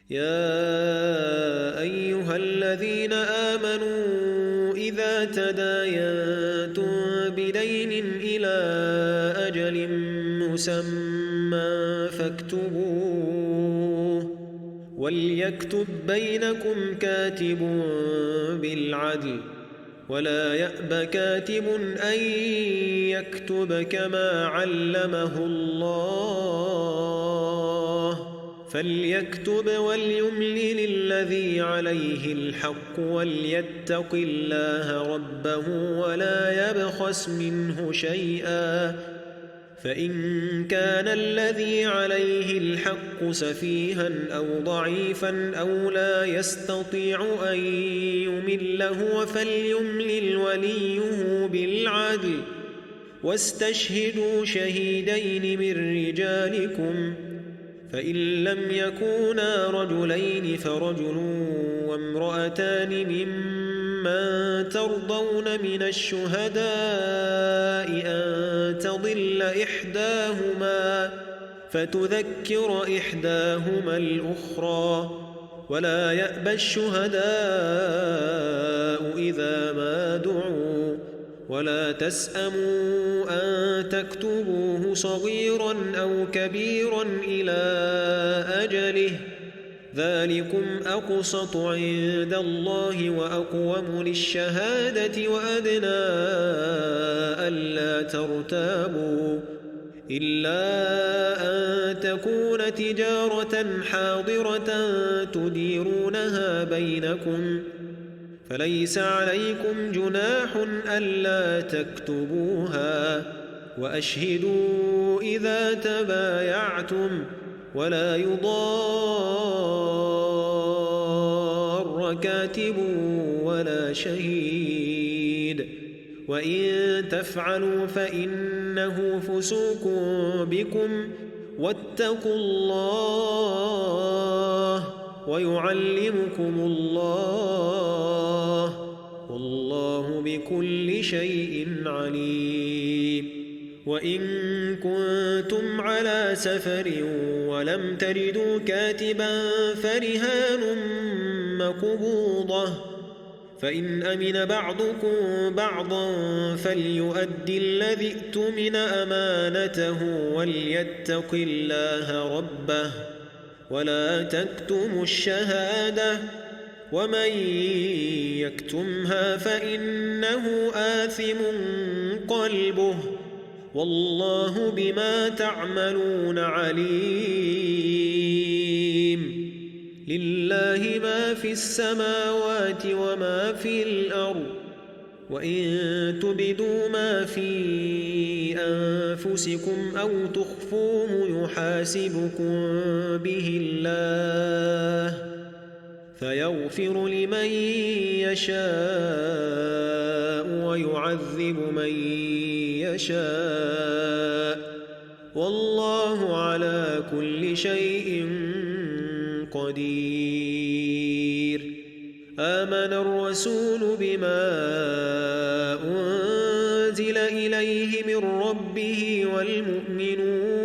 يا أيها الذين آمنوا إذا تداينتم بدين إلى أجل مسمى فاكتبوه وليكتب بينكم كاتب بالعدل ولا يأب كاتب أن يكتب كما علمه الله فليكتب وليملل الذي عليه الحق وليتق الله ربه ولا يبخس منه شيئا فإن كان الذي عليه الحق سفيها أو ضعيفا أو لا يستطيع أن يمل هو فليملل وليه بالعدل واستشهدوا شهيدين من رجالكم فإن لم يكونا رجلين فرجل وامرأتان ممن ترضون من الشهداء أن تضل إحداهما فتذكر إحداهما الأخرى ولا يأبى الشهداء إذا ما دعوا ولا تسأموا أن تكتبوه صغيرا أو كبيرا إلى أجله ذلكم أقسط عند الله وأقوم للشهادة وأدنى ألا ترتابوا إلا أن تكون تجارة حاضرة تديرونها بينكم فليس عليكم جناح ألا تكتبوها وأشهدوا إذا تبايعتم ولا يضار كاتب ولا شهيد وإن تفعلوا فإنه فسوق بكم واتقوا الله ويعلمكم الله والله بكل شيء عليم وإن كنتم على سفر ولم تجدوا كاتبا فرهان مقبوضة فإن أمن بعضكم بعضا فليؤدي الذي ائتمن أمانته وليتق الله ربه ولا تكتموا الشهادة ومن يكتمها فإنه آثم قلبه والله بما تعملون عليم لله ما في السماوات وما في الأرض وإن تبدوا ما في أنفسكم أو تخفوه يحاسبكم به الله فيغفر لمن يشاء ويعذب من يشاء والله على كل شيء قدير آمن الرسول بما أنزل إليه من ربه والمؤمنون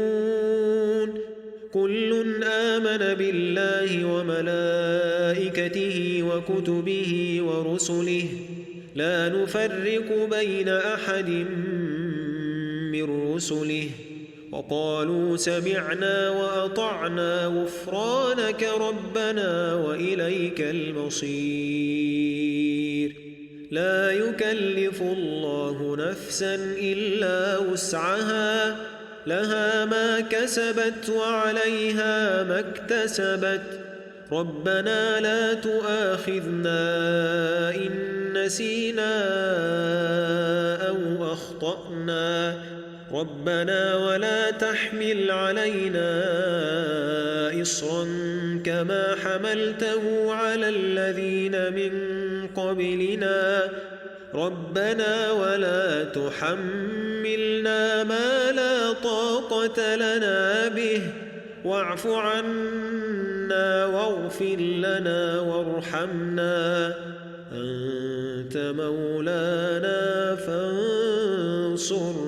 كل آمن بالله وملائكته وكتبه ورسله لا نفرق بين أحد من رسله وقالوا سمعنا وأطعنا غفرانك ربنا وإليك المصير لا يكلف الله نفسا إلا وسعها لها ما كسبت وعليها ما اكتسبت ربنا لا تؤاخذنا إن نسينا أو أخطأنا ربنا ولا تحمل علينا إصرا كما حملته على الذين من قبلنا ربنا ولا تحملنا ما لا طاقة لنا به واعف عنا واغفر لنا وارحمنا أنت مولانا فانصرنا